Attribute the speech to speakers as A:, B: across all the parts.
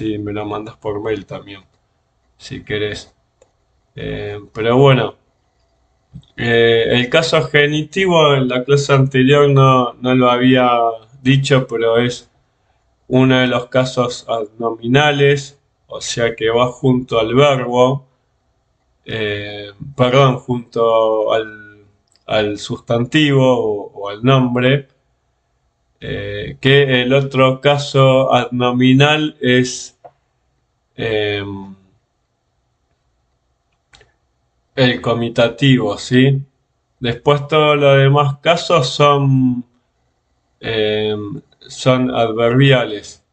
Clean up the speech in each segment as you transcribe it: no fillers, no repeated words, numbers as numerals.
A: si me lo mandas por mail también, si querés. Pero bueno, el caso genitivo en la clase anterior no lo había dicho, pero es uno de los casos adnominales, o sea que va junto al verbo, perdón, junto al sustantivo o al nombre, que el otro caso adnominal es eh, el comitativo, ¿sí? Después todos los demás casos eh, son adverbiales,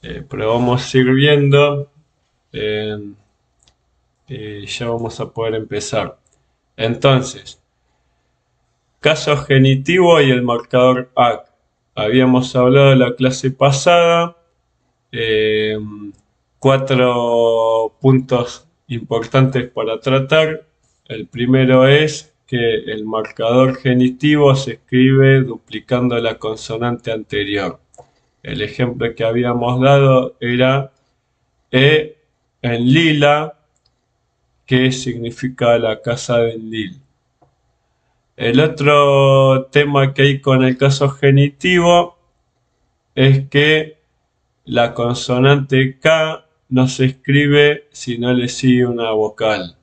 A: pero vamos a ir viendo eh, y ya vamos a poder empezar. Entonces, caso genitivo y el marcador AC. Habíamos hablado en la clase pasada, eh, cuatro puntos importantes para tratar. El primero es que el marcador genitivo se escribe duplicando la consonante anterior. El ejemplo que habíamos dado era E en lila, que significa la casa del Lil. El otro tema que hay con el caso genitivo es que la consonante K no se escribe si no le sigue una vocal.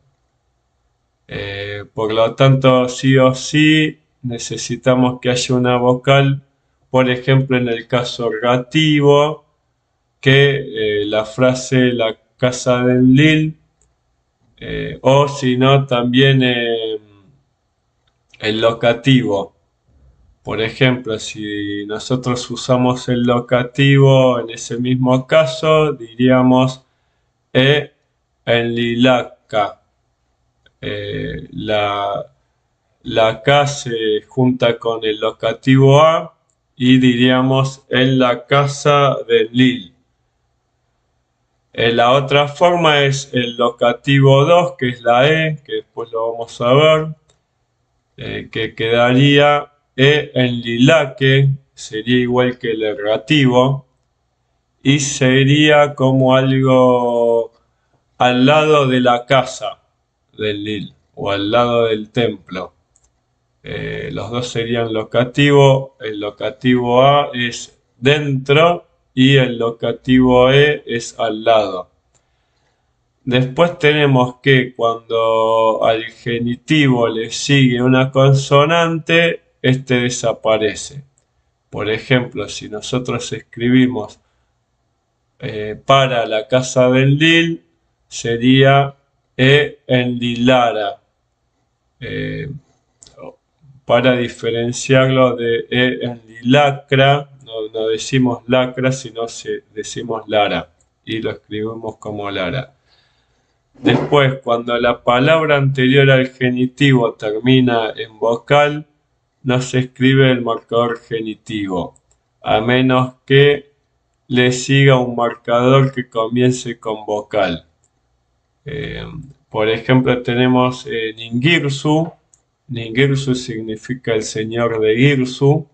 A: Por lo tanto, sí o sí necesitamos que haya una vocal, por ejemplo, en el caso ergativo, que la frase la casa del Lil, o si no, también el locativo. Por ejemplo, si nosotros usamos el locativo en ese mismo caso, diríamos E en lilaca. La K se junta con el locativo A y diríamos en la casa de Lil. La otra forma es el locativo 2, que es la E, que después lo vamos a ver, que quedaría E en lilaque, sería igual que el ergativo, y sería como algo al lado de la casa del Lil o al lado del templo. Los dos serían locativo. El locativo A es dentro y el locativo E es al lado. Después tenemos que cuando al genitivo le sigue una consonante, este desaparece. Por ejemplo, si nosotros escribimos para la casa del Lil, sería E en Lilara. Eh, para diferenciarlo de E en Lilacra, no decimos lacra, sino decimos Lara y lo escribimos como Lara. Después, cuando la palabra anterior al genitivo termina en vocal, no se escribe el marcador genitivo, a menos que le siga un marcador que comience con vocal. Eh, por ejemplo, tenemos Ningirsu. Ningirsu significa el señor de Girsu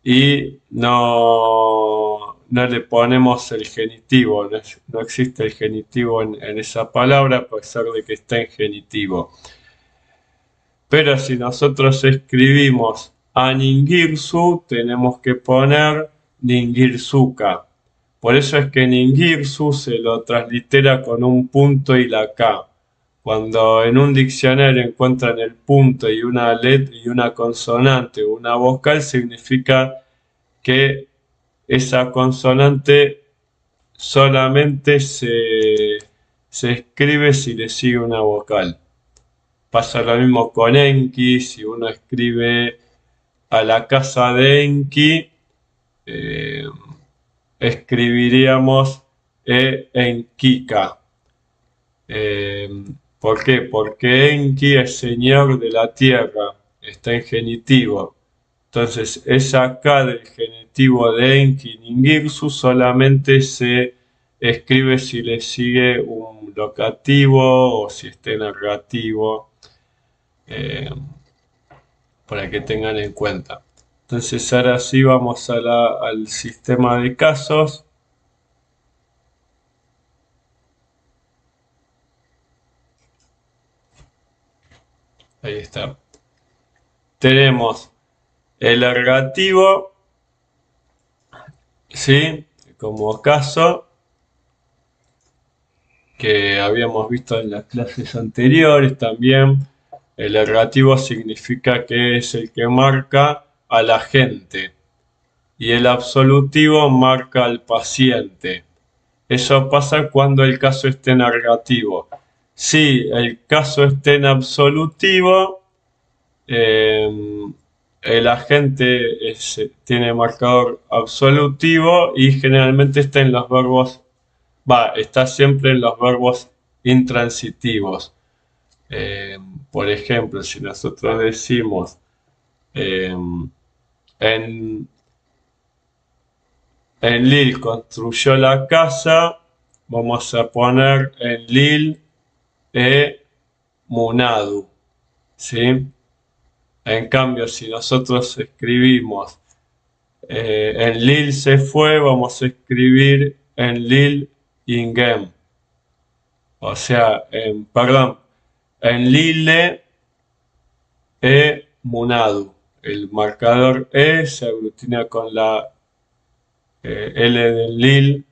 A: y no le ponemos el genitivo, no existe el genitivo en esa palabra a pesar de que está en genitivo. Pero si nosotros escribimos a Ningirsu, tenemos que poner Ningirsuka. Por eso es que Ningirsu se lo translitera con un punto y la K. Cuando en un diccionario encuentran el punto y una letra y una consonante o una vocal, significa que esa consonante solamente se escribe si le sigue una vocal. Pasa lo mismo con Enki, si uno escribe a la casa de Enki, eh, escribiríamos Enkika. Eh, ¿Por qué? Porque Enki es señor de la tierra, está en genitivo. Entonces, esa K del genitivo de Enki Ningirsu solamente se escribe si le sigue un locativo o si está en ergativo, eh, para que tengan en cuenta. Entonces, ahora sí vamos al sistema de casos. Ahí está. Tenemos el ergativo, ¿sí? Como caso que habíamos visto en las clases anteriores también. El ergativo significa que es el que marca a la gente y el absolutivo marca al paciente. Eso pasa cuando el caso esté en ergativo. Si el caso esté en absolutivo, eh, el agente tiene marcador absolutivo y generalmente está en los verbos, está siempre en los verbos intransitivos. Eh, por ejemplo, si nosotros decimos eh, en, en Lille construyó la casa, vamos a poner en Lille Munadu, ¿sí? En cambio, si nosotros escribimos en Lille se fue, vamos a escribir en Lille Ingem. O sea, perdón, en Lille Munadu. El marcador se aglutina con la L de Lille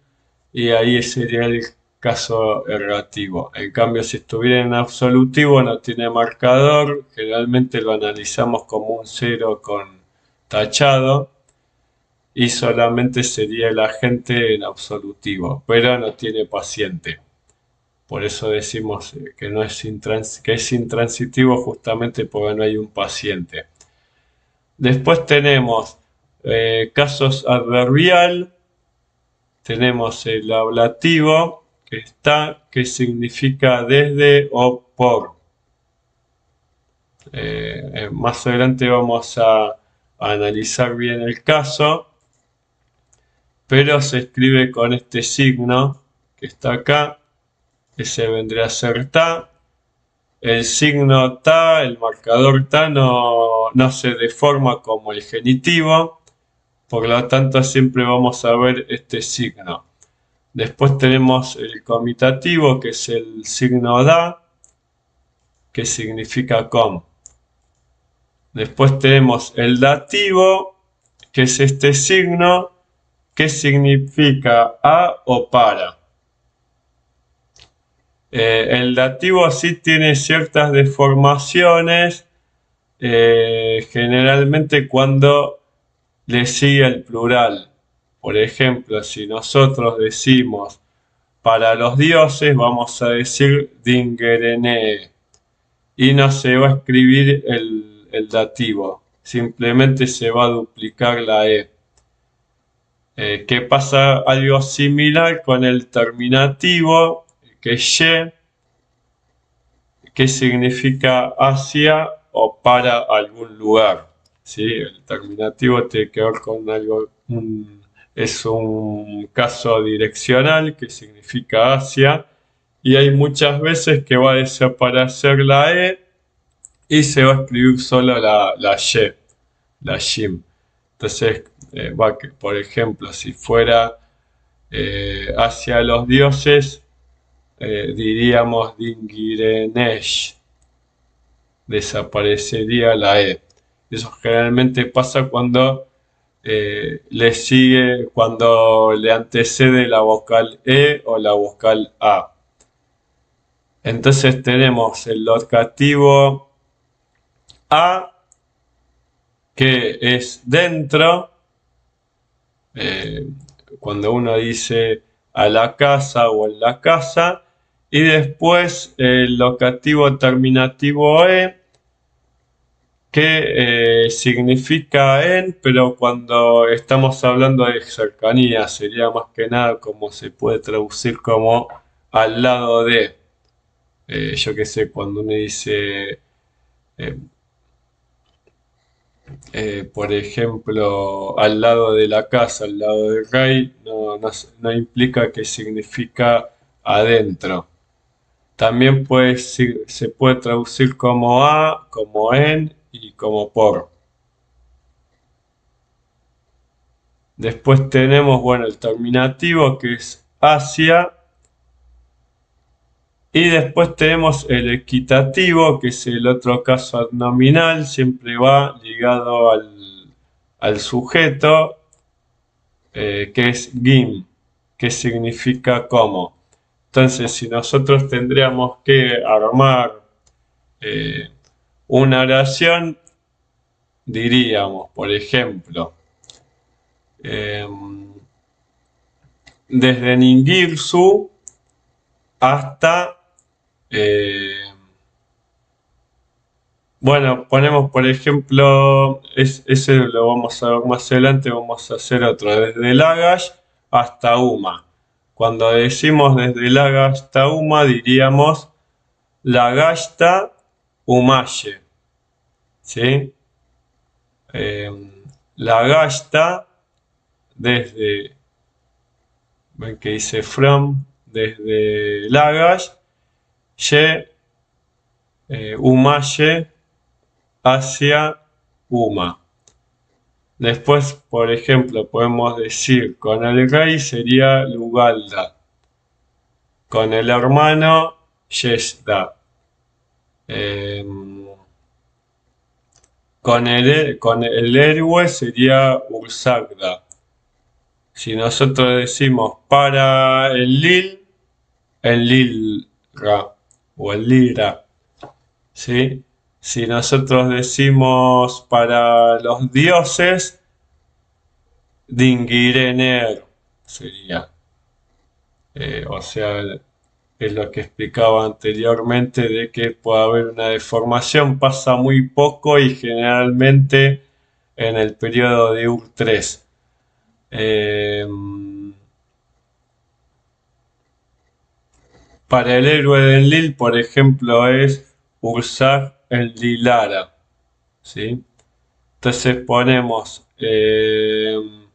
A: y ahí sería el caso ergativo. En cambio, si estuviera en absolutivo, no tiene marcador, generalmente lo analizamos como un cero con tachado y solamente sería el agente en absolutivo, pero no tiene paciente. Por eso decimos que, no es que es intransitivo justamente porque no hay un paciente. Después tenemos casos adverbial, tenemos el ablativo que está, que significa desde o por. Más adelante vamos a analizar bien el caso, pero se escribe con este signo que está acá, que se vendría a ser ta. El signo ta, el marcador ta, no se deforma como el genitivo, por lo tanto siempre vamos a ver este signo. Después tenemos el comitativo, que es el signo da, que significa con. Después tenemos el dativo, que es este signo, que significa a o para. El dativo sí tiene ciertas deformaciones, generalmente cuando le sigue el plural. Por ejemplo, si nosotros decimos para los dioses, vamos a decir dingerene y no se va a escribir el dativo, simplemente se va a duplicar la E. Que pasa algo similar con el terminativo, que es ye, que significa hacia o para algún lugar. ¿Sí? El terminativo tiene que ver con algo, es un caso direccional que significa hacia, y hay muchas veces que va a desaparecer la E y se va a escribir solo la Y, la YIM. Entonces, por ejemplo, si fuera hacia los dioses, diríamos Dingirenesh, desaparecería la E. Eso generalmente pasa cuando le sigue, cuando le antecede la vocal E o la vocal A. Entonces tenemos el locativo A, que es dentro, eh, cuando uno dice a la casa o en la casa, y después el locativo terminativo E, que significa en, pero cuando estamos hablando de cercanía, sería más que nada como se puede traducir como al lado de. Yo qué sé, cuando uno dice, eh, por ejemplo, al lado de la casa, al lado del rey, no implica que significa adentro. También se puede traducir como a, como en y como por. Después tenemos, bueno, el terminativo que es hacia, Y después tenemos el equitativo, que es el otro caso adnominal, siempre va ligado al sujeto, que es gim, que significa cómo. Entonces, si nosotros tendríamos que armar una oración, diríamos, por ejemplo, desde Ningirsu hasta, bueno, ponemos por ejemplo, ese lo vamos a ver más adelante, vamos a hacer otro, desde Lagash hasta Uma. Cuando decimos desde Lagash hasta Uma, diríamos Lagashta Umaye, ¿sí? Lagashta desde, ven que dice from, desde Lagash, Ye, Umaye hacia Uma. Después, por ejemplo, podemos decir con el rey sería Lugalda, con el hermano Yesda, con el héroe sería Ursagda. Si nosotros decimos para el Lilra o el Lira, ¿sí? Si nosotros decimos para los dioses, Dingirener sería. O sea, es lo que explicaba anteriormente de que puede haber una deformación, pasa muy poco y generalmente en el periodo de Ur3. Para el héroe de Enlil, por ejemplo, es Ursag el Lilara, ¿sí? Entonces ponemos en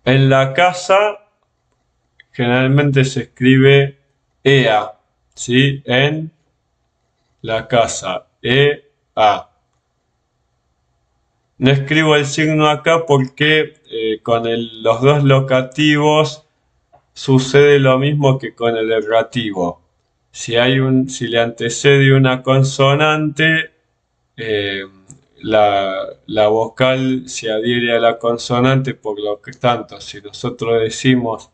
A: la casa, generalmente se escribe EA, ¿sí? En la casa, EA. No escribo el signo acá porque con los dos locativos sucede lo mismo que con el ergativo. Si le antecede una consonante, la vocal se adhiere a la consonante, por lo que tanto, si nosotros decimos,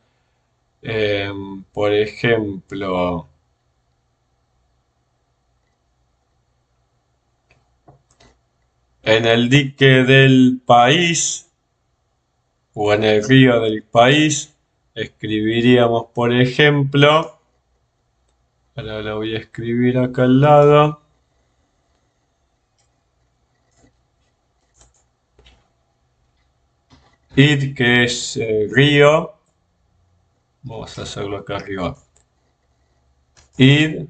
A: por ejemplo, en el dique del país o en el río del país, escribiríamos, por ejemplo, ahora lo voy a escribir acá al lado, id, que es río, vamos a hacerlo acá arriba, id,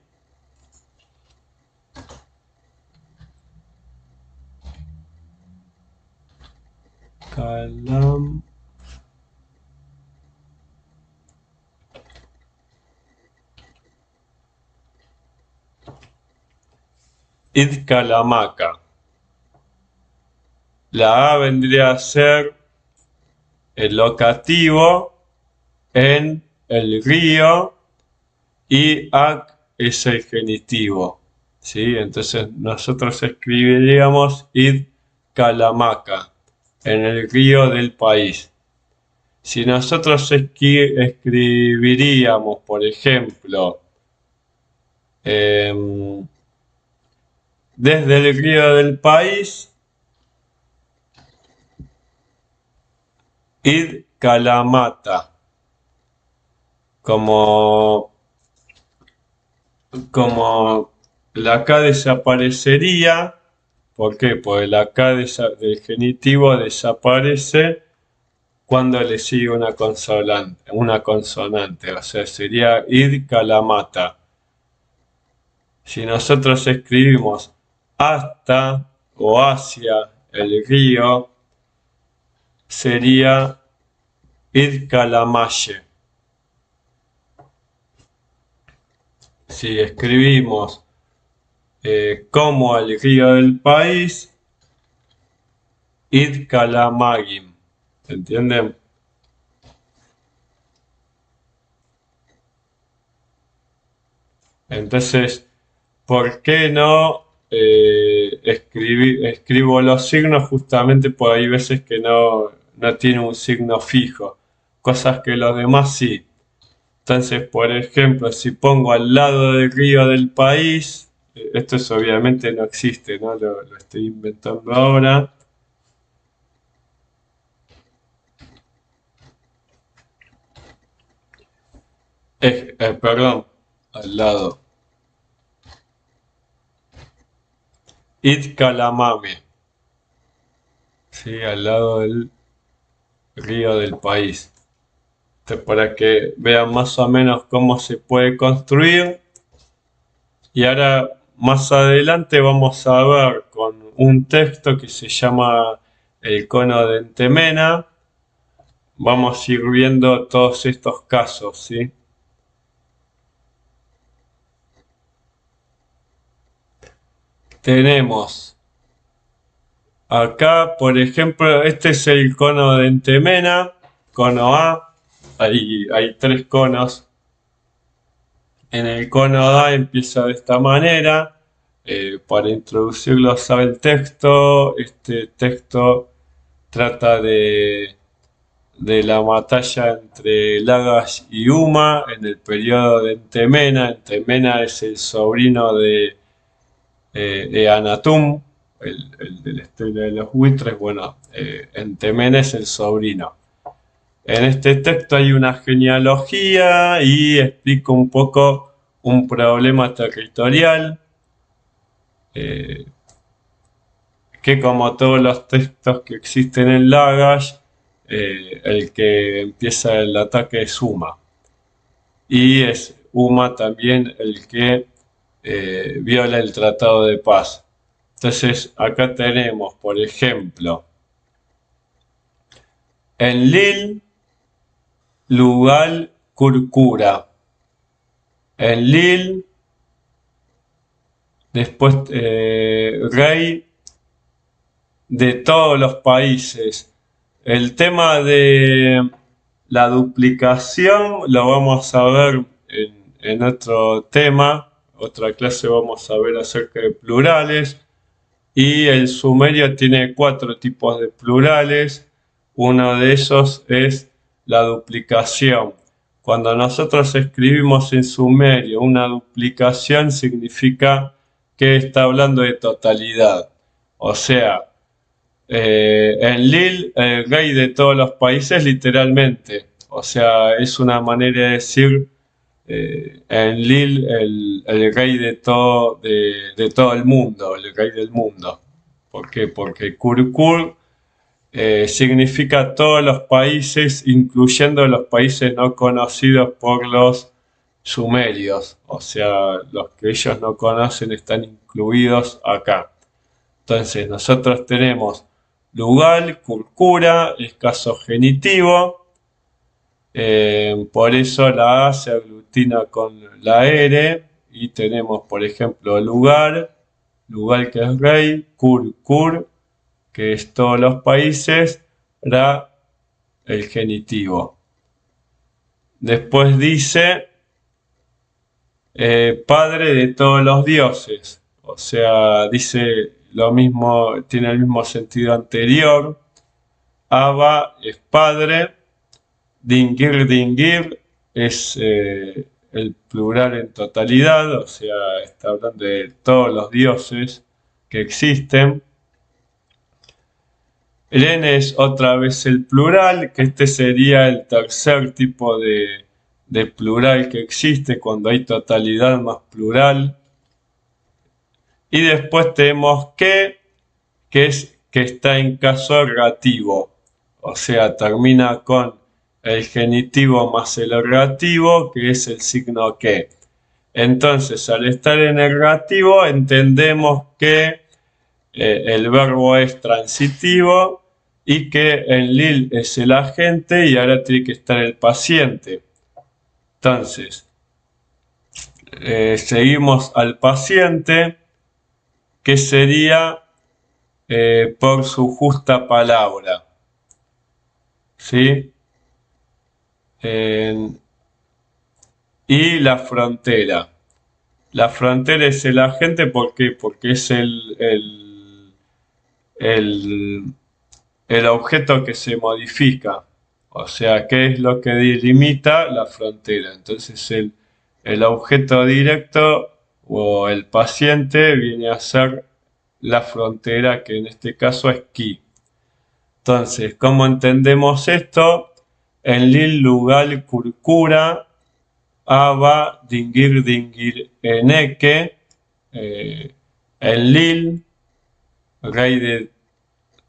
A: calam, id calamaca. La A vendría a ser el locativo en el río y ac es el genitivo, ¿sí? Entonces nosotros escribiríamos id calamaca, en el río del país. Si nosotros escribiríamos, por ejemplo, desde el río del país, id calamata, como la K desaparecería. ¿Por qué? Porque la K del genitivo desaparece cuando le sigue una consonante, o sea, sería id calamata. Si nosotros escribimos hasta o hacia el río, sería id calamaye. Si escribimos como al río del país, id calamagim. ¿Entienden? Entonces, ¿por qué no escribo los signos? Justamente por ahí veces que no tiene un signo fijo, cosas que los demás sí. Entonces, por ejemplo, si pongo al lado del río del país, esto es, obviamente no existe, ¿no? Lo estoy inventando ahora. Perdón, al lado. Itcalamame, sí, al lado del río del país. Entonces, para que vean más o menos cómo se puede construir. Y ahora más adelante vamos a ver con un texto que se llama El cono de Entemena. Vamos a ir viendo todos estos casos, ¿sí? Tenemos acá, por ejemplo, este es el cono de Entemena, cono A. Hay tres conos. En el cono A empieza de esta manera. Para introducirlo sabe el texto. Este texto trata de la batalla entre Lagash y Uma en el periodo de Entemena. Entemena es el sobrino de Anatum, el de la historia de los buitres. Bueno, Entemena es el sobrino. En este texto hay una genealogía y explica un poco un problema territorial eh, que, como todos los textos que existen en Lagash, el que empieza el ataque es Uma. Y es Uma también el que viola el tratado de paz. Entonces acá tenemos, por ejemplo, en Lil, Lugal, Curcura. En Lil, después rey de todos los países. El tema de la duplicación lo vamos a ver en otro tema. Otra clase vamos a ver acerca de plurales. Y el sumerio tiene 4 tipos de plurales. Uno de ellos es la duplicación. Cuando nosotros escribimos en sumerio una duplicación, significa que está hablando de totalidad. O sea, en Lil, el rey de todos los países, literalmente. O sea, es una manera de decir en Lil, el rey de todo el mundo, el rey del mundo. ¿Por qué? Porque Kurkur significa todos los países, incluyendo los países no conocidos por los sumerios. O sea, los que ellos no conocen están incluidos acá. Entonces, nosotros tenemos Lugal, Curcura, escaso genitivo. Por eso la A se aglutina con la R y tenemos, por ejemplo, lugar, lugar que es rey, cur, que es todos los países, ra, el genitivo. Después dice padre de todos los dioses, o sea, dice lo mismo, tiene el mismo sentido anterior. Abba es padre. Dingir es el plural en totalidad, o sea, está hablando de todos los dioses que existen. Ren es otra vez el plural, que este sería el tercer tipo de plural que existe cuando hay totalidad más plural. Y después tenemos que es que está en caso ergativo, o sea, termina con el genitivo más el ergativo, que es el signo que. Entonces, al estar en ergativo, entendemos que el verbo es transitivo y que en Lil es el agente y ahora tiene que estar el paciente. Entonces, seguimos al paciente, que sería por su justa palabra. ¿Sí? Y la frontera. La frontera es el agente, ¿por qué? Porque es el, el objeto que se modifica. O sea, ¿qué es lo que delimita la frontera? Entonces el objeto directo o el paciente viene a ser la frontera, que en este caso es ki. Entonces, ¿cómo entendemos esto? En lil lugal kurkura aba dingir dingir eneke, en lil, rey de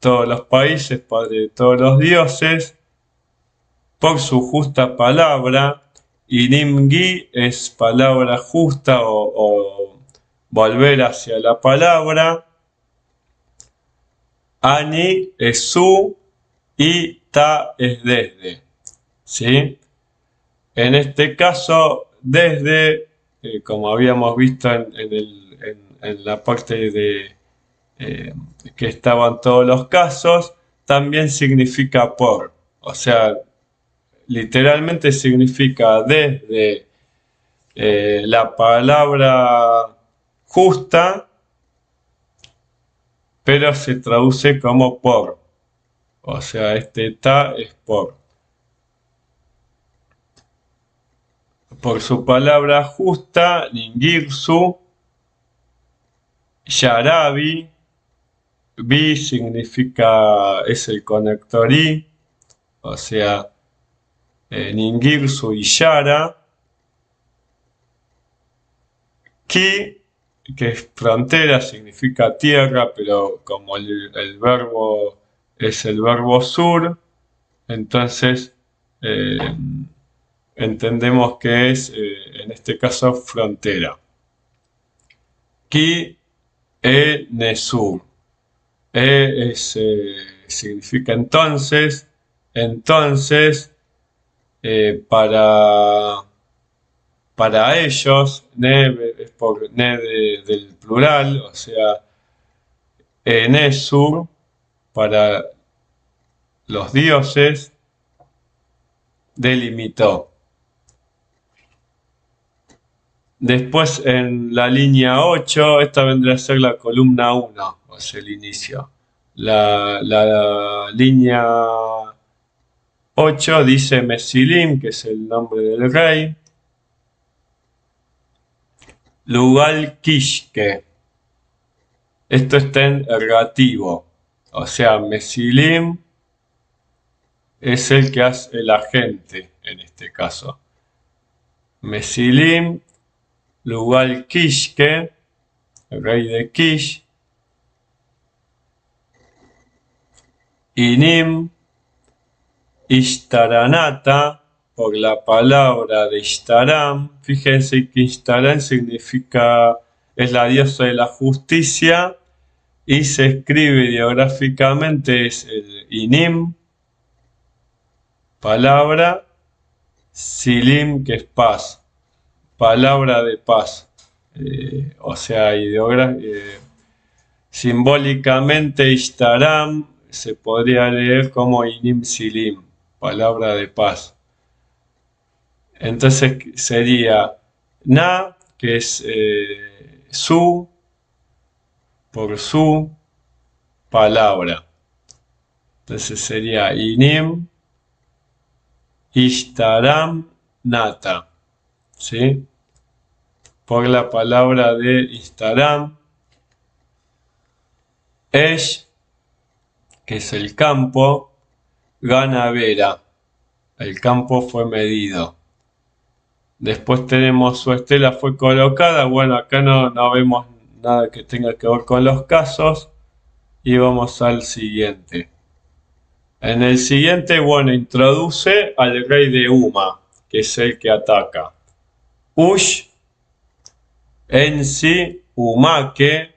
A: todos los países, padre de todos los dioses, por su justa palabra, y Nimgi es palabra justa o volver hacia la palabra, Ani es su y Ta es desde. ¿Sí? En este caso, desde, como habíamos visto en la parte de que estaban todos los casos, también significa por. O sea, literalmente significa desde la palabra justa, pero se traduce como por. O sea, este ta es por. Por su palabra justa, Ningirsu, Yarabi, Bi significa, es el conector I, o sea, Ningirsu y Yara, Ki, que es frontera, significa tierra, pero como el verbo es el verbo sur, entonces entendemos que es, en este caso, frontera. Ki e nesur. Significa entonces, para ellos, ne es por ne del plural, o sea, nesur, para los dioses, delimitó. Después en la línea 8, esta vendría a ser la columna 1, o sea, el inicio. La línea 8 dice Mesilim, que es el nombre del rey. Lugal Kishke. Esto está en ergativo. O sea, Mesilim es el que hace el agente, en este caso. Mesilim, Lugal Kishke, el rey de Kish. Inim, Ishtaranata, por la palabra de Ishtaram. Fíjense que Ishtaram significa, es la diosa de la justicia, y se escribe ideográficamente, es el Inim, palabra, Silim, que es paz, palabra de paz. O sea, simbólicamente Ishtaram se podría leer como Inim Silim, palabra de paz. Entonces sería Na, que es su, por su palabra. Entonces sería Inim, Ishtaram, Nata. ¿Sí? Por la palabra de Ishtaram. Esh, que es el campo, Ganavera, el campo fue medido. Después tenemos su estela fue colocada, bueno, acá no vemos nada que tenga que ver con los casos, y vamos al siguiente. En el siguiente, bueno, introduce al rey de Uma, que es el que ataca. Ush, en sí, Umake,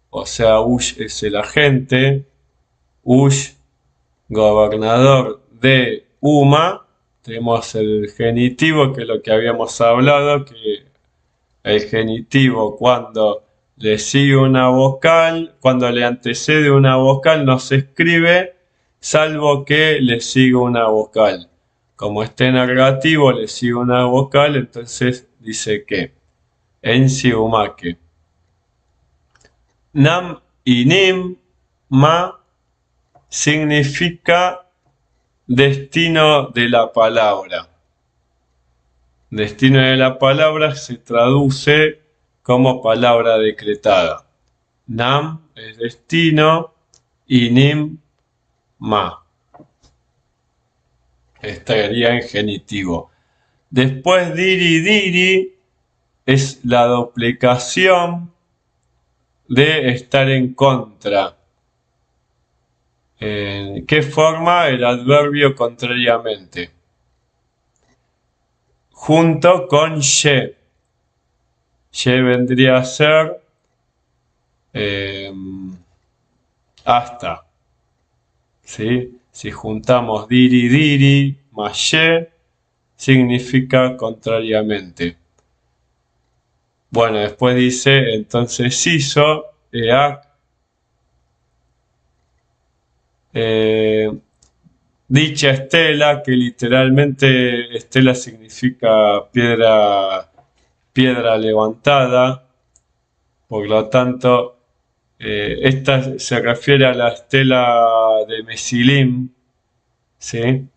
A: o sea, Ush es el agente, Ush, gobernador de Uma. Tenemos el genitivo, que es lo que habíamos hablado, que el genitivo cuando le sigue una vocal, cuando le antecede una vocal no se escribe, salvo que le siga una vocal. Como está en ergativo, le sigue una vocal, entonces dice que. Ensi umake. Nam y nim ma significa destino de la palabra. Destino de la palabra se traduce como palabra decretada. Nam es destino y nim ma. Estaría en genitivo. Después diri es la duplicación de estar en contra. ¿En qué forma? El adverbio contrariamente. Junto con ye. Ye vendría a ser hasta. ¿Sí? Si juntamos diri más ye, significa contrariamente. Bueno, después dice, entonces hizo, dicha estela, que literalmente estela significa piedra levantada, por lo tanto, esta se refiere a la estela de Mesilim, ¿sí?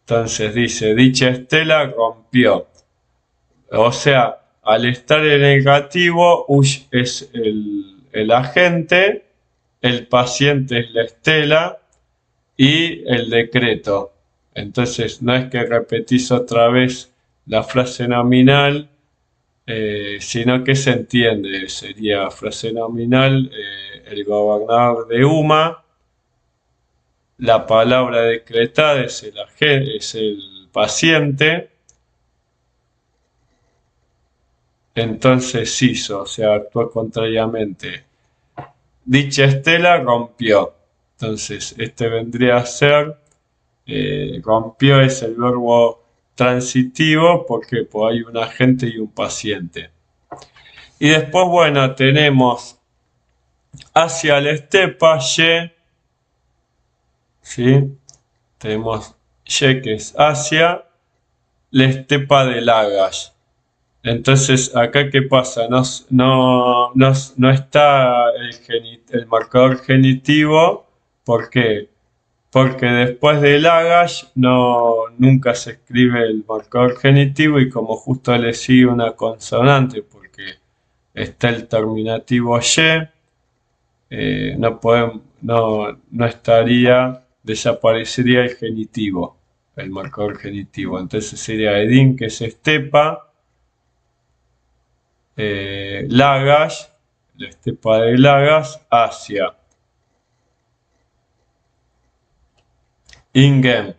A: Entonces dice, dicha estela rompió. O sea, al estar en negativo, Ush es el agente, el paciente es la estela y el decreto. Entonces, no es que repetís otra vez la frase nominal, sino que se entiende. Sería frase nominal, el gobernador de Uma, la palabra decretada es el paciente. Entonces hizo, o sea, actuó contrariamente. Dicha estela rompió. Entonces, este vendría a ser, rompió es el verbo transitivo porque pues, hay un agente y un paciente. Y después, bueno, tenemos hacia la estepa, ye, ¿sí? Tenemos ye que es hacia la estepa de Lagash. Entonces, acá, ¿qué pasa? No está el marcador genitivo. ¿Por qué? Porque después del Lagash nunca se escribe el marcador genitivo y como justo le sigue una consonante, porque está el terminativo ye, no estaría, desaparecería el genitivo, el marcador genitivo. Entonces sería Edín, que es estepa, Lagash, la estepa de Lagash, Asia. Ingen.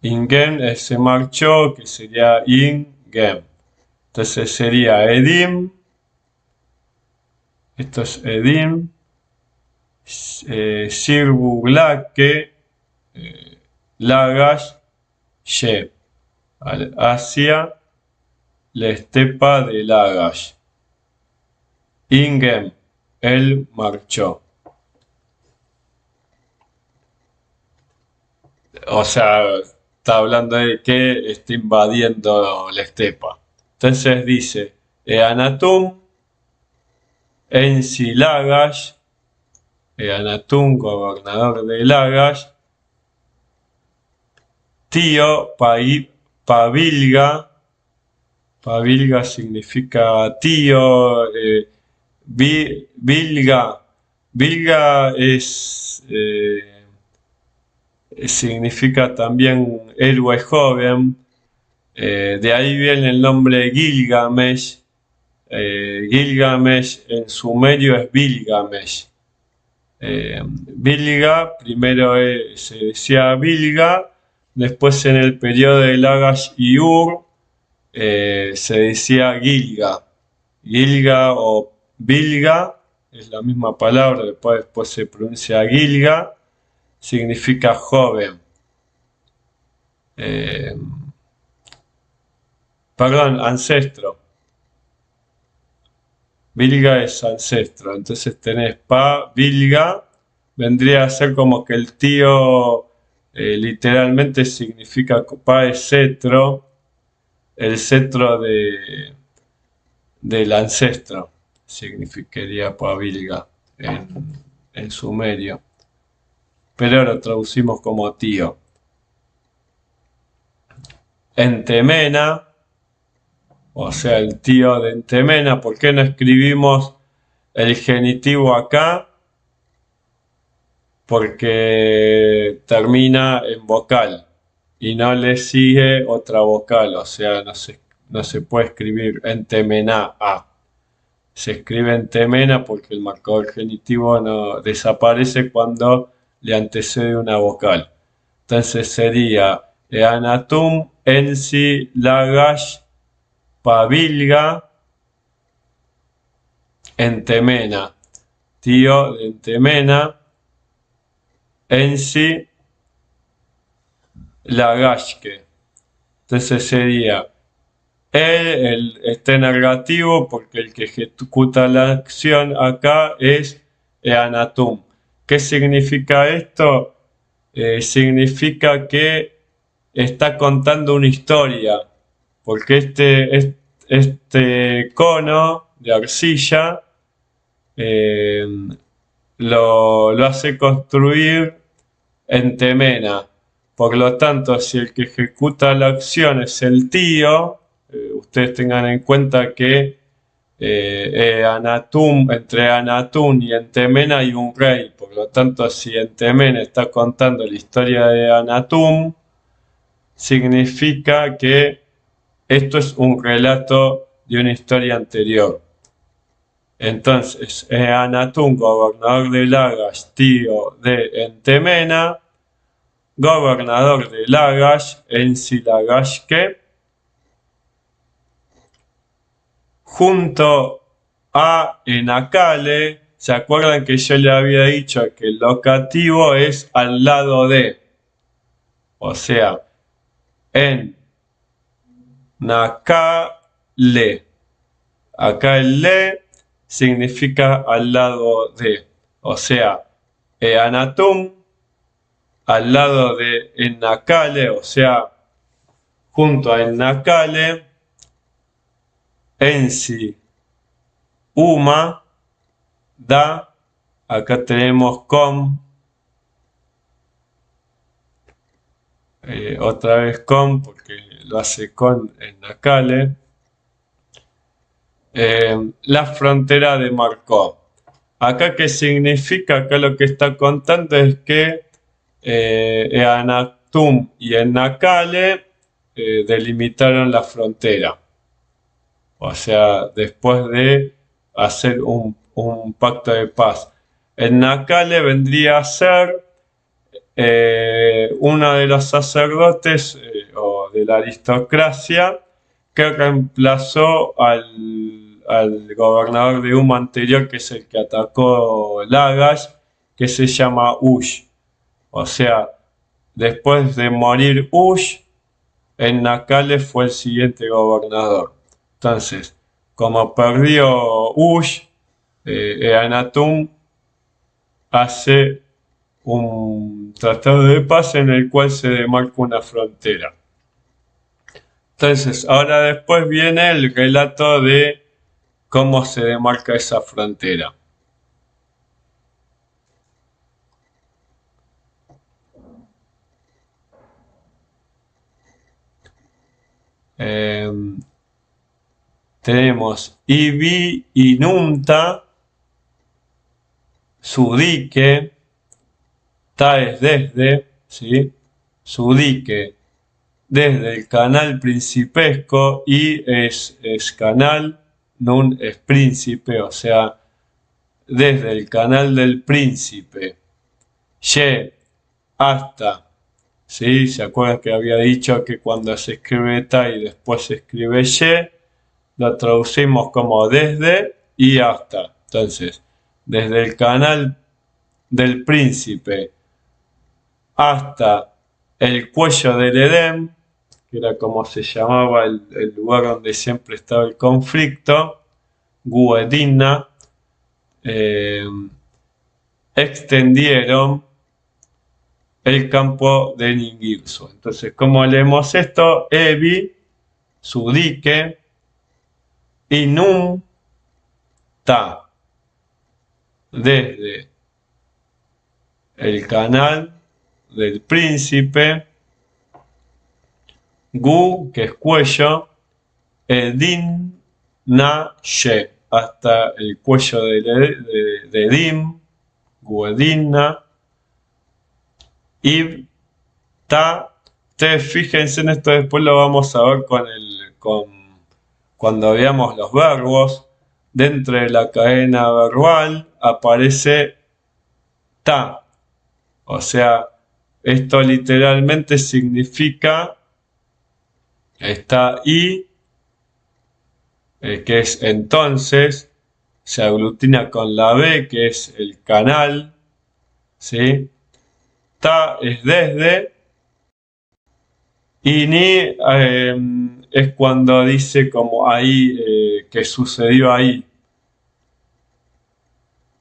A: Ingen se marchó, que sería Ingen. Entonces sería Edim. Esto es Edim. Sirbuglake, Lagash, Ye. Asia, la estepa de Lagash. Ingen, él marchó. O sea, está hablando de que está invadiendo la estepa. Entonces dice, Eanatum, Ensi Lagash, Eanatum, gobernador de Lagash, tío Pavilga, Pavilga significa tío, Vilga es... significa también héroe joven, de ahí viene el nombre Gilgamesh. Gilgamesh en sumerio es Bilgamesh. Bilga, primero se decía Bilga, después en el periodo de Lagash y Ur se decía Gilga. Gilga o Bilga es la misma palabra, después se pronuncia Gilga. Significa joven. Perdón, ancestro. Vilga es ancestro. Entonces tenés Vilga. Vendría a ser como que el tío literalmente significa Pa es cetro. El cetro del ancestro, significaría Pavilga en sumerio. Pero lo traducimos como tío. Entemena, o sea, el tío de Entemena. ¿Por qué no escribimos el genitivo acá? Porque termina en vocal y no le sigue otra vocal, o sea, no se puede escribir Entemena A. Se escribe Entemena porque el marcador genitivo no desaparece cuando le antecede una vocal. Entonces sería Eanatum Ensi Lagash Pavilga Entemena, tío de Entemena, Ensi Lagashke. Entonces sería este negativo porque el que ejecuta la acción acá es Eanatum. ¿Qué significa esto? Significa que está contando una historia, porque este cono de arcilla lo hace construir en Temena. Por lo tanto, si el que ejecuta la acción es el tío, ustedes tengan en cuenta que entre Anatum y Entemena hay un rey. Por lo tanto, si Entemena está contando la historia de Anatum, significa que esto es un relato de una historia anterior. Entonces, Anatum, gobernador de Lagash, tío de Entemena, gobernador de Lagash, Ensi Lagashke, junto a Enakale. ¿Se acuerdan que yo le había dicho que el locativo es al lado de? O sea, en Nakale. Acá el le significa al lado de. O sea, Eanatum al lado de Enakale, o sea, junto a Enakale, Ensi Uma da, acá tenemos com, otra vez com porque lo hace con Enakale, la frontera de Markov. Acá qué significa, acá lo que está contando es que Eanatum y Enakale delimitaron la frontera. O sea, después de hacer un pacto de paz. Enakale vendría a ser uno de los sacerdotes o de la aristocracia que reemplazó al gobernador de Uma anterior, que es el que atacó Lagash, que se llama Ush. O sea, después de morir Ush, Enakale fue el siguiente gobernador. Entonces, como perdió Ush, Eanatum hace un tratado de paz en el cual se demarca una frontera. Entonces, ahora después viene el relato de cómo se demarca esa frontera. Tenemos Ibi Inunta, su dique, Ta es desde, ¿sí? Su dique desde el canal principesco y es canal, nun es príncipe, o sea, desde el canal del príncipe, ye hasta, ¿sí? ¿Se acuerdan que había dicho que cuando se escribe ta y después se escribe ye, lo traducimos como desde y hasta? Entonces, desde el canal del príncipe hasta el cuello del Edén, que era como se llamaba el lugar donde siempre estaba el conflicto, Guedina, extendieron el campo de Ningirsu. Entonces, ¿cómo leemos esto? Evi, su dique, Inum ta, desde el canal del príncipe, gu, que es cuello, edin na ye, hasta el cuello de Edim, gu edinna, ib ta, ustedes fíjense en esto, después lo vamos a ver cuando veamos los verbos. Dentro de la cadena verbal aparece ta, o sea, esto literalmente significa, está i, que es entonces, se aglutina con la b, que es el canal, ¿sí? Ta es desde, y ni es cuando dice como ahí, que sucedió ahí.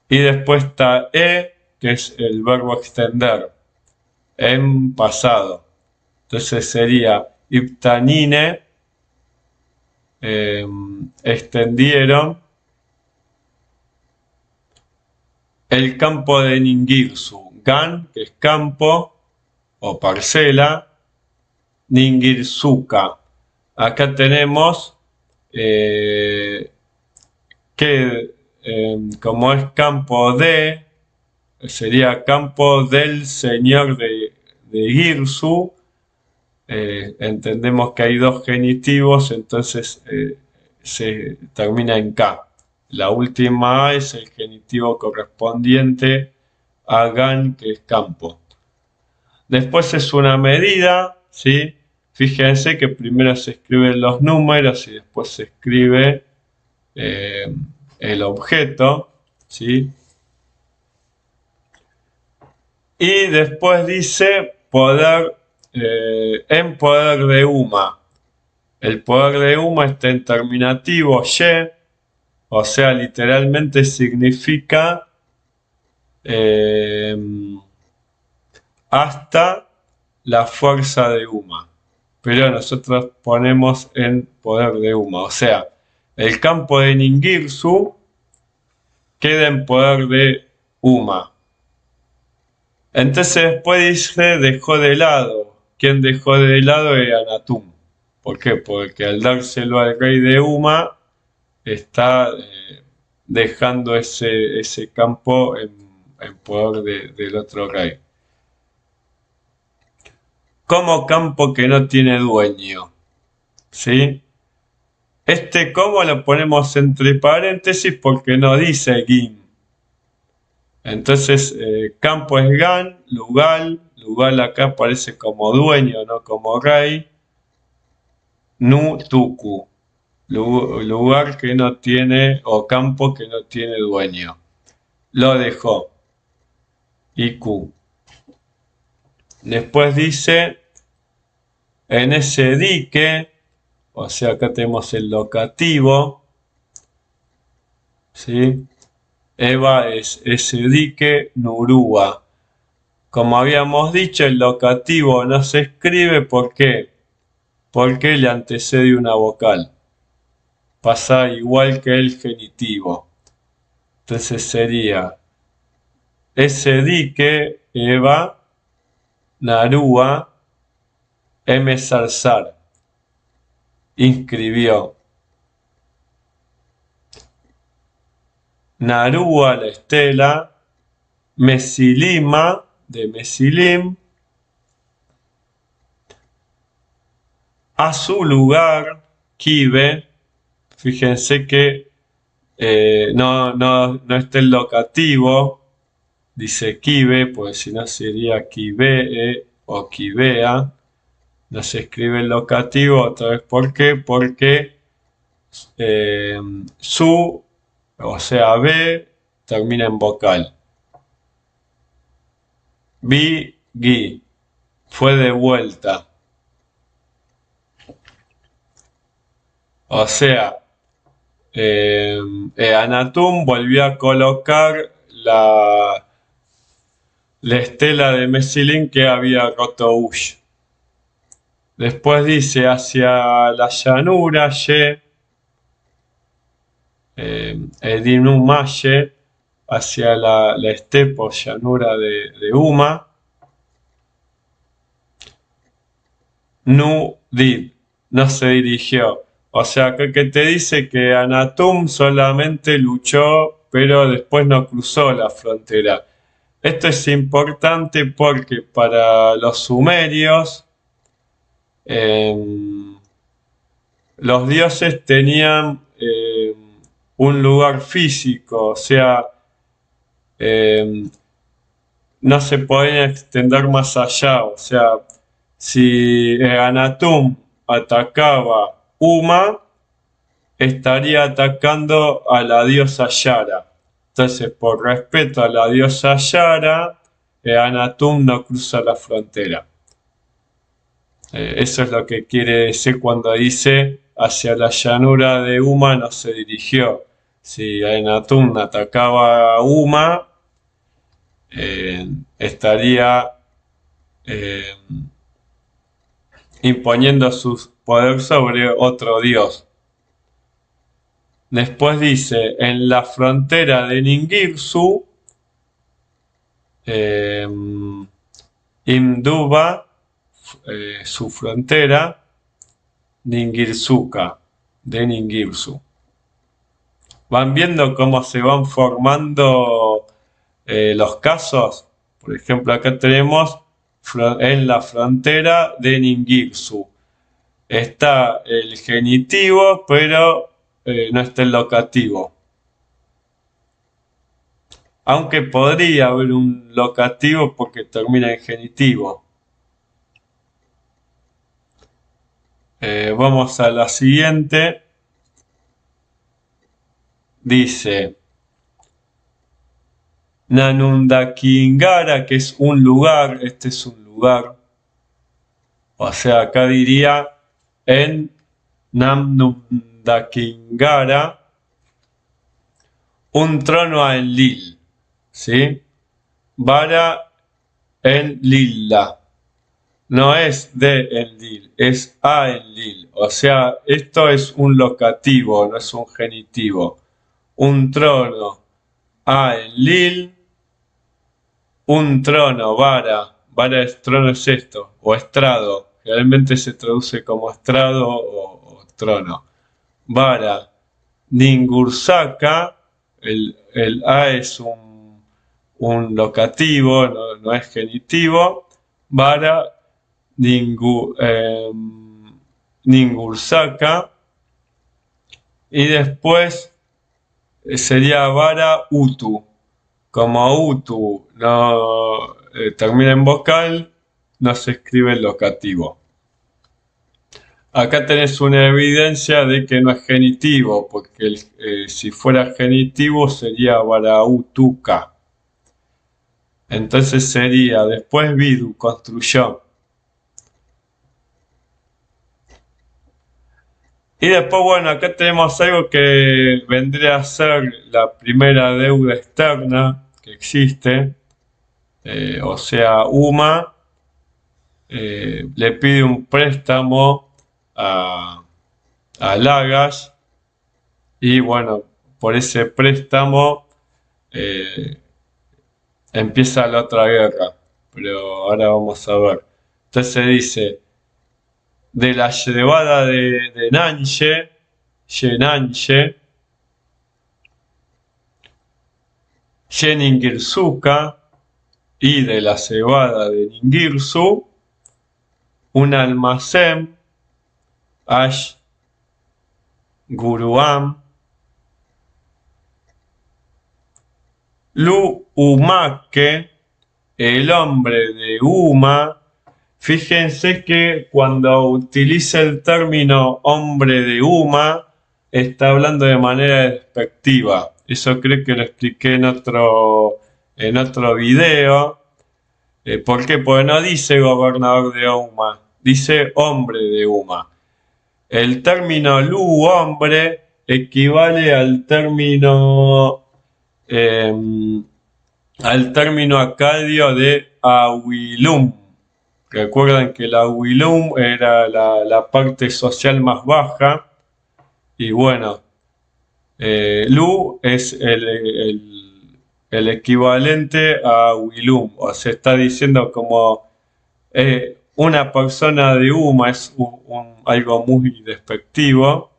A: Y después está que es el verbo extender, en pasado. Entonces sería iptanine, extendieron el campo de Ningirsu. Gan, que es campo o parcela, Ningirsuka. Acá tenemos que como es campo de, sería campo del señor de Girsu. Entendemos que hay dos genitivos, entonces se termina en K. La última A es el genitivo correspondiente a Gan, que es campo. Después es una medida, ¿sí? Fíjense que primero se escriben los números y después se escribe el objeto, ¿sí? Y después dice poder, en poder de Uma. El poder de Uma está en terminativo ye, o sea, literalmente significa hasta la fuerza de Uma. Pero nosotros ponemos en poder de Uma, o sea, el campo de Ningirsu queda en poder de Uma. Entonces después dice dejó de lado. ¿Quién dejó de lado? Es Anatum. ¿Por qué? Porque al dárselo al rey de Uma está dejando ese campo en poder del otro rey. Como campo que no tiene dueño. ¿Sí? Este como lo ponemos entre paréntesis porque no dice Gin. Entonces, campo es Gan, lugar acá aparece como dueño, no como rey. Nu tuku, lugar que no tiene, o campo que no tiene dueño. Lo dejó. Iku. Después dice, en ese dique, o sea, acá tenemos el locativo, ¿sí? Eva es ese dique, Nurúa. Como habíamos dicho, el locativo no se escribe, ¿por qué? Porque le antecede una vocal. Pasa igual que el genitivo. Entonces sería ese dique, Eva, Narúa, Zarzar. Inscribió. Narúa, la estela, Mesilima, de Mesilim, a su lugar, Kibe. Fíjense que no está el locativo, dice Kibe, pues si no sería Kibee o Kibea. No se escribe el locativo, otra vez, ¿por qué? Porque su, o sea, B, termina en vocal. Vi, gui, fue de vuelta. O sea, Anatum volvió a colocar la estela de Mesilín que había roto Ush. Después dice hacia la llanura, Ye, Edinumaye, hacia la estepa o llanura de Uma. Nu did, no se dirigió. O sea, que te dice que Anatum solamente luchó, pero después no cruzó la frontera. Esto es importante porque para los sumerios los dioses tenían un lugar físico, o sea, no se podían extender más allá. O sea, si Anatum atacaba Uma, estaría atacando a la diosa Yara. Entonces, por respeto a la diosa Yara, Anatum no cruza la frontera. Eso es lo que quiere decir cuando dice hacia la llanura de Uma no se dirigió. Si Anatum atacaba a Uma, estaría imponiendo su poder sobre otro dios. Después dice, en la frontera de Ningirsu, Imduba, su frontera, Ningirsuka, de Ningirsu. Van viendo cómo se van formando los casos. Por ejemplo, acá tenemos en la frontera de Ningirsu. Está el genitivo, pero no está el locativo. Aunque podría haber un locativo porque termina en genitivo. Vamos a la siguiente. Dice Nanundakingara, que es un lugar. Este es un lugar. O sea, acá diría en Namnundakingara un trono a Enlil, ¿sí? Vara Enlila. No es de Enlil, es a Enlil. O sea, esto es un locativo, no es un genitivo. Un trono a Enlil, un trono, vara. Vara es trono es esto, o estrado. Realmente se traduce como estrado o trono. Vara Ningursaka, el A es un locativo, no es genitivo. Vara Ningursaka. Y después sería Vara Utu. Como Utu no termina en vocal, no se escribe el locativo. Acá tenés una evidencia de que no es genitivo, porque si fuera genitivo sería Varautuka. Entonces sería, después Vidu, construyó. Y después, bueno, acá tenemos algo que vendría a ser la primera deuda externa que existe. O sea, Uma le pide un préstamo a Lagash y bueno, por ese préstamo empieza la otra guerra, pero ahora vamos a ver. Entonces dice, de la llevada de Nanche, Yenanche, Yeningirsuka, y de la cebada de Ningirsu, un almacén, Ash Guruam, Lu Umake, el hombre de Uma. Fíjense que cuando utiliza el término hombre de Uma, está hablando de manera despectiva. Eso creo que lo expliqué en otro video. ¿Por qué? Porque no dice gobernador de Uma, dice hombre de Uma. El término Lu, hombre, equivale al término acadio de Awilum. Recuerdan que la Awilum era la parte social más baja. Y bueno, Lu es el equivalente a Wilum, o sea, está diciendo como una persona de Uma es algo muy despectivo.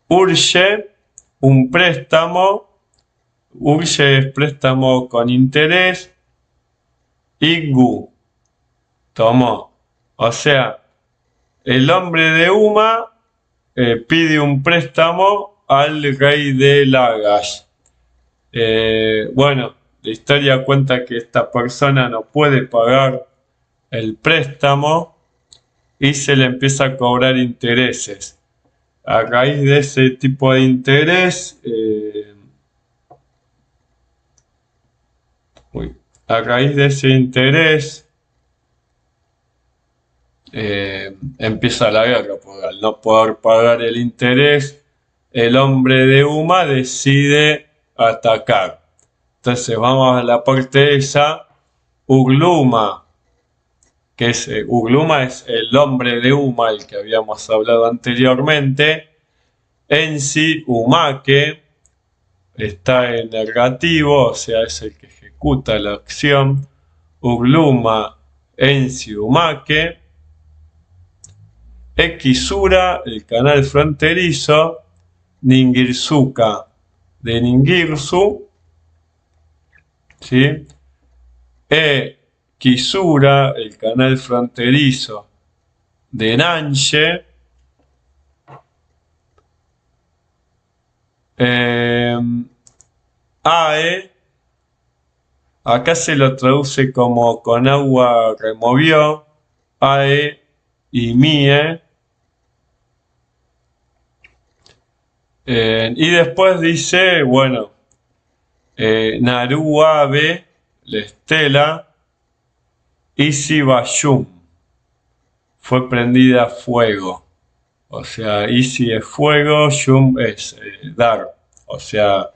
A: Urge, un préstamo. Urge es préstamo con interés. Igu, tomó. O sea, el hombre de Uma pide un préstamo al rey de Lagash. Bueno, la historia cuenta que esta persona no puede pagar el préstamo y se le empieza a cobrar intereses. A raíz de ese tipo de interés, a raíz de ese interés empieza la guerra, porque al no poder pagar el interés, el hombre de Uma decide atacar. Entonces vamos a la parte esa, Ugluma, que es Ugluma es el hombre de Uma, el que habíamos hablado anteriormente. Ensi Umake está en negativo, o sea, es el que ejecuta la acción. Ugluma Ensi Umake. Ekisura, el canal fronterizo. Ningirsuka, de Ningirsu, ¿sí? Kisura, el canal fronterizo de Nanche. Ae, acá se lo traduce como con agua removió. Ae y Mie. Y después dice, bueno, Naruabe, la estela, Isi Bayum, fue prendida a fuego. O sea, Isi es fuego, Yum es dar. O sea,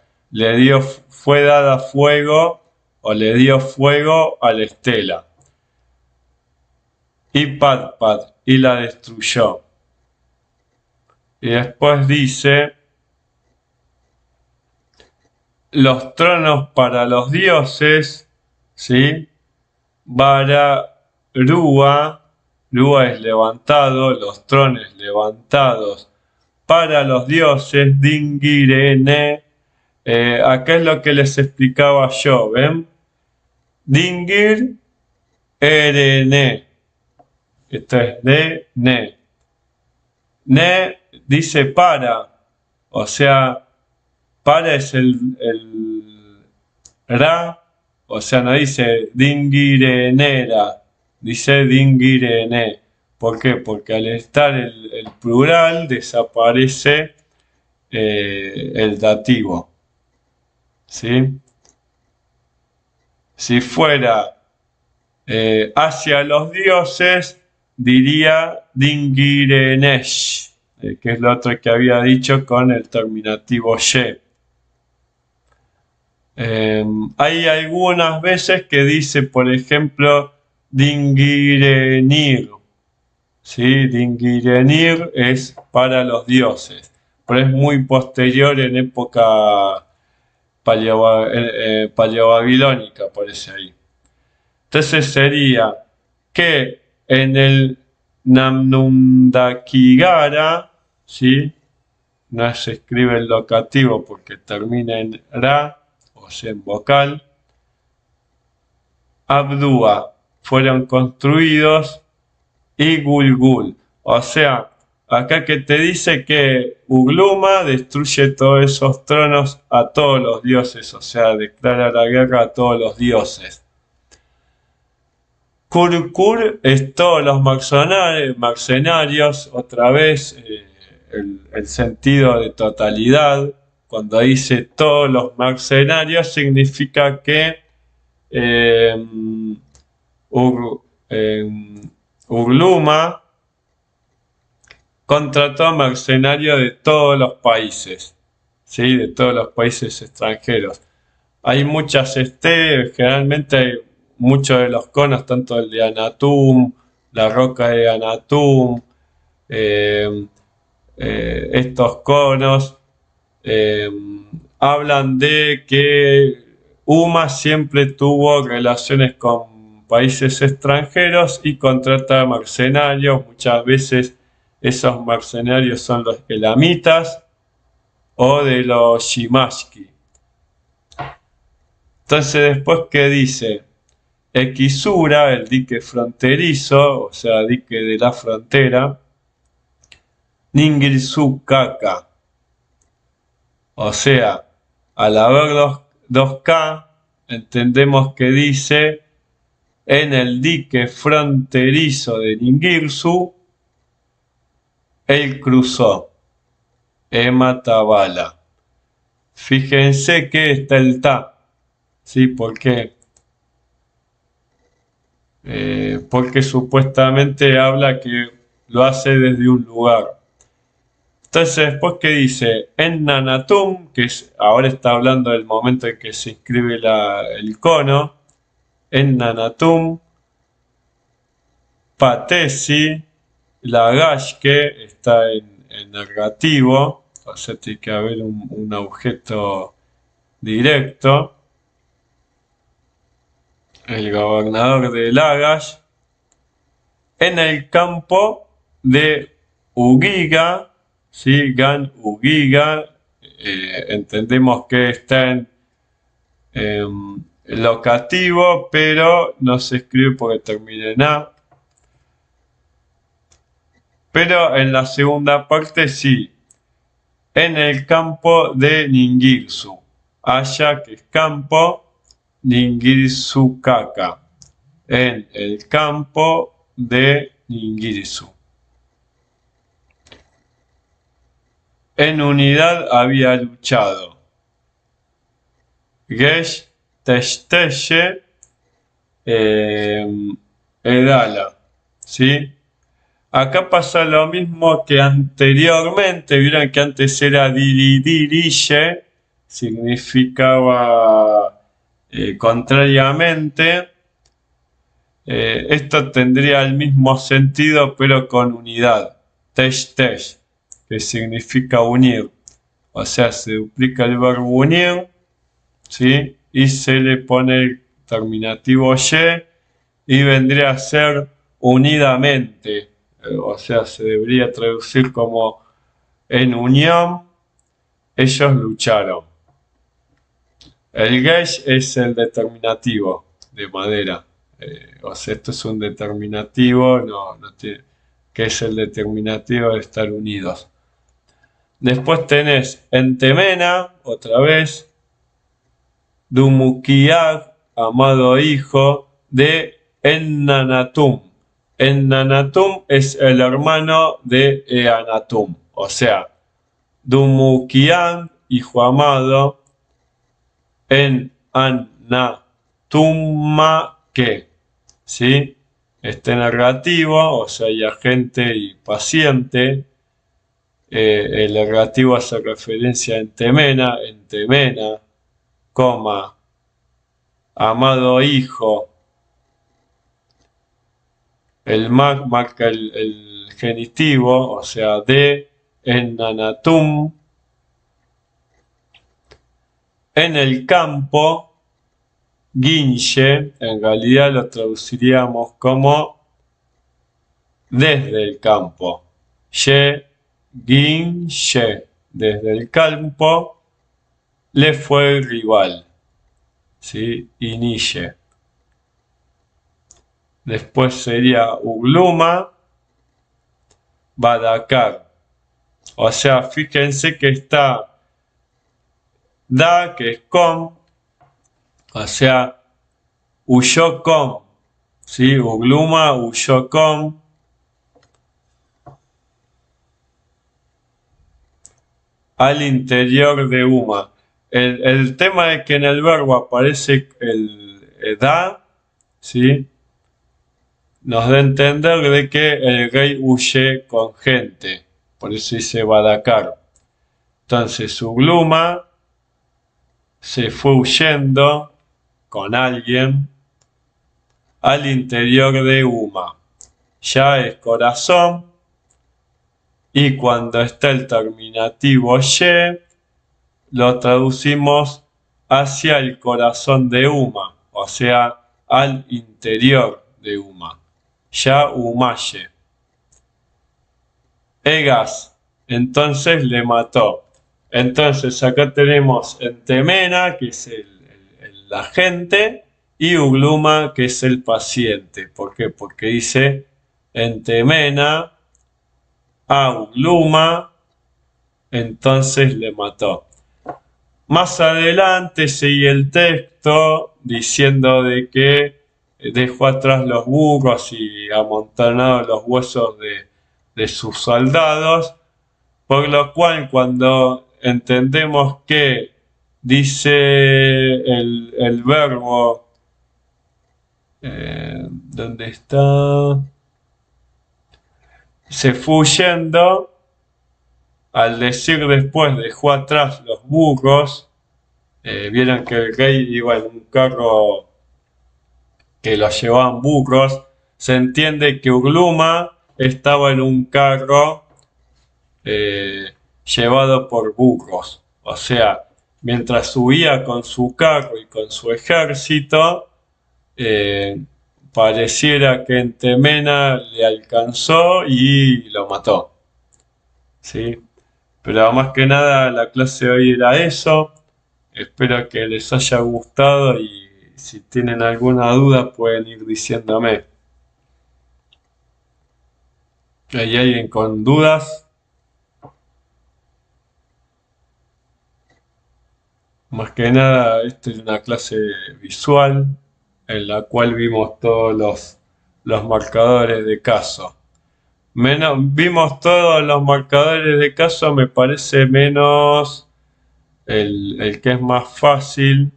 A: fue dada fuego o le dio fuego a la estela. Y Padpad, y la destruyó. Y después dice, los tronos para los dioses, ¿sí? Vara Rúa, Rúa es levantado, los trones levantados para los dioses, Dingirene. Acá es lo que les explicaba yo, ¿ven? Dingir, Erene. Esto es de Ne. Ne dice para, o sea, para es el Ra, o sea, no dice Dingirenera, dice Dingirene. ¿Por qué? Porque al estar el plural desaparece el dativo. ¿Sí? Si fuera hacia los dioses, diría Dingirenesh, que es lo otro que había dicho con el terminativo ye. Hay algunas veces que dice, por ejemplo, Dingirenir. ¿Sí? Dingirenir es para los dioses, pero es muy posterior en época paleobabilónica, parece ahí. Entonces sería que en el Namnundakigara, ¿sí? No se escribe el locativo porque termina en ra, o sea, en vocal. Abdúa fueron construidos y Gulgul. O sea, acá que te dice que Ugluma destruye todos esos tronos a todos los dioses, o sea, declara la guerra a todos los dioses. Kurkur es todos los mercenarios, otra vez el sentido de totalidad. Cuando dice todos los mercenarios significa que Ugluma contrató mercenarios de todos los países, ¿sí? De todos los países extranjeros. Hay muchas generalmente hay muchos de los conos, tanto el de Anatum, la roca de Anatum, estos conos eh, hablan de que UMA siempre tuvo relaciones con países extranjeros y contrata mercenarios. Muchas veces esos mercenarios son los elamitas o de los Shimashki. Entonces después, ¿qué dice? Equisura, el dique fronterizo, o sea, dique de la frontera. Ningirsu Kaka. O sea, al haber dos K, entendemos que dice en el dique fronterizo de Ningirsu, él cruzó. Ema Tabala. Fíjense que está el ta. ¿Sí? ¿Por qué? Porque supuestamente habla que lo hace desde un lugar. Entonces, después que dice en Nanatum, que ahora está hablando del momento en que se inscribe el cono, en Nanatum, Patesi, Lagashke está en negativo, o sea, tiene que haber un objeto directo. El gobernador de Lagash, en el campo de Ugiga, ¿sí? Gan Ugiga, entendemos que está en locativo, pero no se escribe porque termina en A. Pero en la segunda parte sí, en el campo de Ningirsu, allá que es campo, Ningirsu Kaka, en el campo de Ningirsu. En unidad había luchado. Gesh Teshteshe Edala. ¿Sí? Acá pasa lo mismo que anteriormente. Vieron que antes era Diridirille, significaba contrariamente. Esto tendría el mismo sentido, pero con unidad. Tesh tesh, que significa unir. O sea, se duplica el verbo unir, ¿sí? Y se le pone el terminativo y vendría a ser unidamente. O sea, se debería traducir como en unión ellos lucharon. El gesh es el determinativo de madera. O sea, esto es un determinativo, no tiene, que es el determinativo de estar unidos. Después tenés Entemena, otra vez, Dumukiag, amado hijo, de Ennanatum. Ennanatum es el hermano de Eanatum, o sea, Dumukiag, hijo amado, Ennanatumma que, ¿sí? Este negativo, o sea, hay agente y paciente. El negativo hace referencia a Entemena, coma, amado hijo. El mag marca el genitivo, o sea, de Ennanatum. En el campo, Guinche, en realidad lo traduciríamos como desde el campo. Ye, Guinche, desde el campo, le fue el rival. ¿Sí? Inicie. Después sería Ugluma, Badakar. O sea, fíjense que está da, que es con, o sea, huyó con, ¿sí? Ugluma huyó con. Al interior de Uma. El tema es que en el verbo aparece el da, ¿sí? Nos da a entender de que el rey huye con gente, por eso dice Badakar. Entonces Ugluma se fue huyendo con alguien al interior de Uma. Ya es corazón, y cuando está el terminativo ye, lo traducimos hacia el corazón de Uma, o sea, al interior de Uma. Ya Umaye. Egas, entonces le mató. Entonces acá tenemos Entemena, que es el agente, y Ugluma, que es el paciente. ¿Por qué? Porque dice Entemena a Ugluma, entonces le mató. Más adelante sigue el texto diciendo de que dejó atrás los burros y amontonado los huesos de sus soldados, por lo cual cuando entendemos que dice el verbo, ¿dónde está? Se fue huyendo, al decir después dejó atrás los burros, vieron que el rey iba en un carro que lo llevaban burros, se entiende que Ugluma estaba en un carro llevado por burros. O sea, mientras subía con su carro y con su ejército, pareciera que Entemena le alcanzó y lo mató. ¿Sí? Pero más que nada la clase de hoy era eso. Espero que les haya gustado y si tienen alguna duda pueden ir diciéndome. ¿Hay alguien con dudas? Más que nada, esto es una clase visual en la cual vimos todos los marcadores de caso. Vimos todos los marcadores de caso, me parece menos el que es más fácil,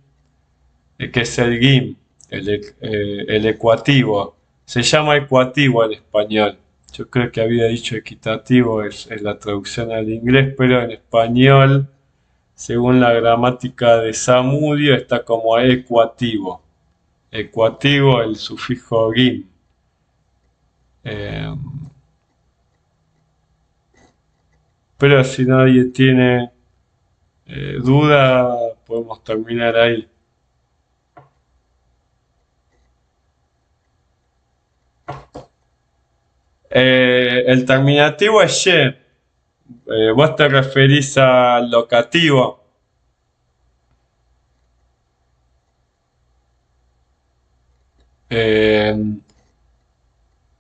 A: que es el GIM, el ecuativo. Se llama ecuativo en español. Yo creo que había dicho equitativo, es la traducción al inglés, pero en español, según la gramática de Zamudio, está como ecuativo. Ecuativo, el sufijo GIM. Pero si nadie tiene duda, podemos terminar ahí. El terminativo es ye. Vos te referís al locativo. El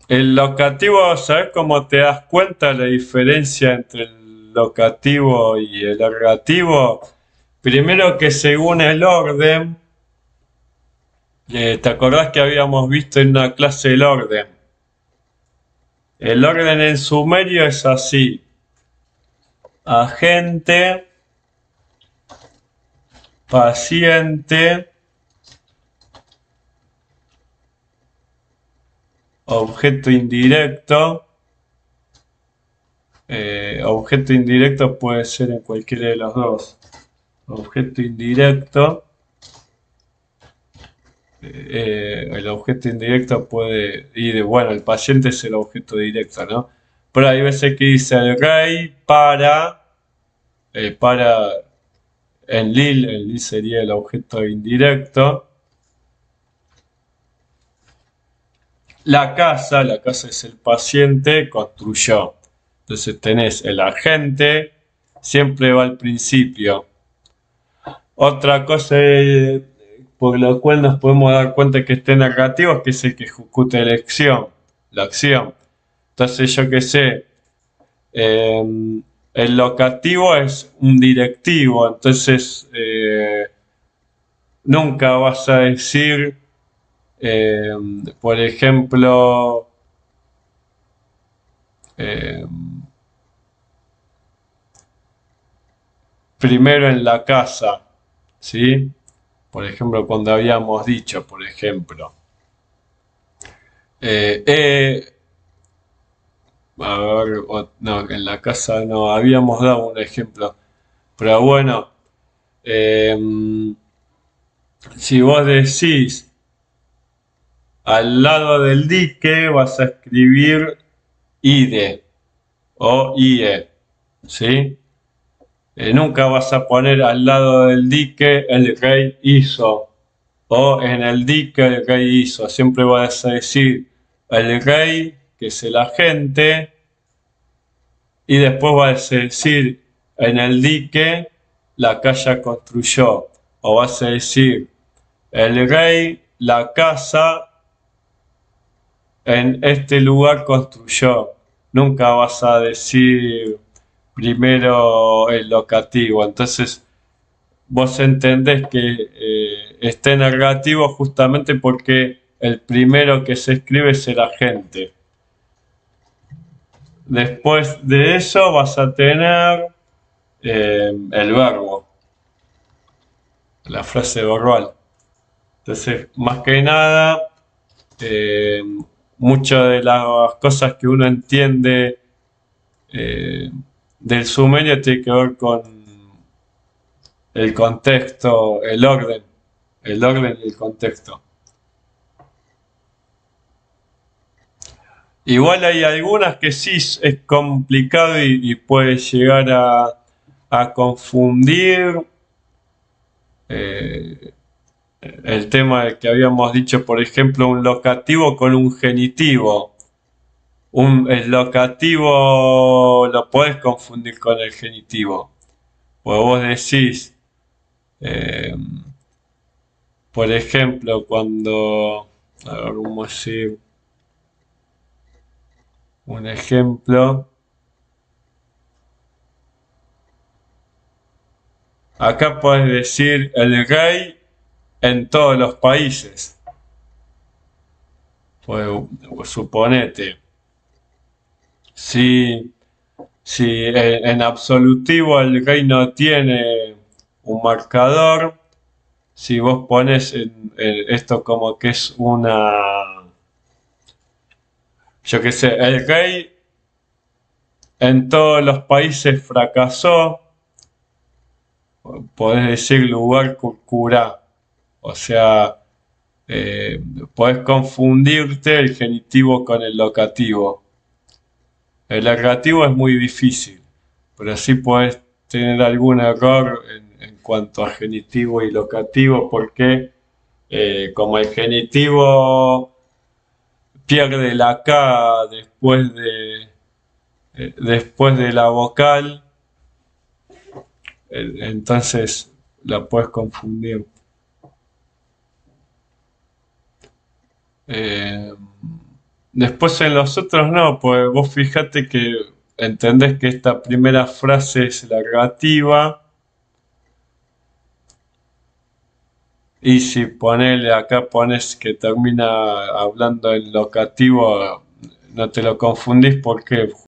A: locativo, ¿sabes cómo te das cuenta la diferencia entre el locativo y el ergativo? Primero que según el orden, ¿te acordás que habíamos visto en una clase el orden? El orden en sumerio es así. Agente, paciente, objeto indirecto. Objeto indirecto puede ser en cualquiera de los dos. Objeto indirecto. El objeto indirecto puede ir, bueno, el paciente es el objeto directo, ¿no? Pero hay veces que dice el rey para en Lil sería el objeto indirecto. La casa es el paciente, construyó. Entonces tenés el agente, siempre va al principio. Otra cosa por lo cual nos podemos dar cuenta que esté negativo es que es el que ejecuta la acción. Entonces yo que sé, el locativo es un directivo, entonces nunca vas a decir, por ejemplo, primero en la casa, ¿sí? Por ejemplo, cuando habíamos dicho, por ejemplo, a ver, no, en la casa no, habíamos dado un ejemplo, pero bueno, si vos decís al lado del dique vas a escribir ide o ie, ¿sí? Nunca vas a poner al lado del dique el rey hizo o en el dique el rey hizo. Siempre vas a decir el rey, que es el agente, y después vas a decir en el dique la calle construyó. O vas a decir el rey la casa en este lugar construyó. Nunca vas a decir primero el locativo. Entonces, vos entendés que está en negativo justamente porque el primero que se escribe es el agente. Después de eso vas a tener el verbo, la frase verbal. Entonces, más que nada, eh, muchas de las cosas que uno entiende del sumeño tiene que ver con el contexto, el orden y el contexto. Igual hay algunas que sí es complicado y puede llegar a confundir el tema de que habíamos dicho, por ejemplo, un locativo con un genitivo. El locativo lo podés confundir con el genitivo. Pues vos decís, eh, por ejemplo, cuando, a ver, vamos a decir un ejemplo. Acá podés decir el rey en todos los países. Pues suponete, si en absolutivo el rey no tiene un marcador, si vos pones esto como que es una, yo qué sé, el rey en todos los países fracasó, podés decir lugar curá. O sea, podés confundirte el genitivo con el locativo. El locativo es muy difícil, pero sí podés tener algún error en cuanto a genitivo y locativo, porque como el genitivo pierde la K después de la vocal, entonces la puedes confundir. Después en los otros no, pues vos fíjate que entendés que esta primera frase es la relativa. Y si ponele acá pones que termina hablando en locativo, no te lo confundís porque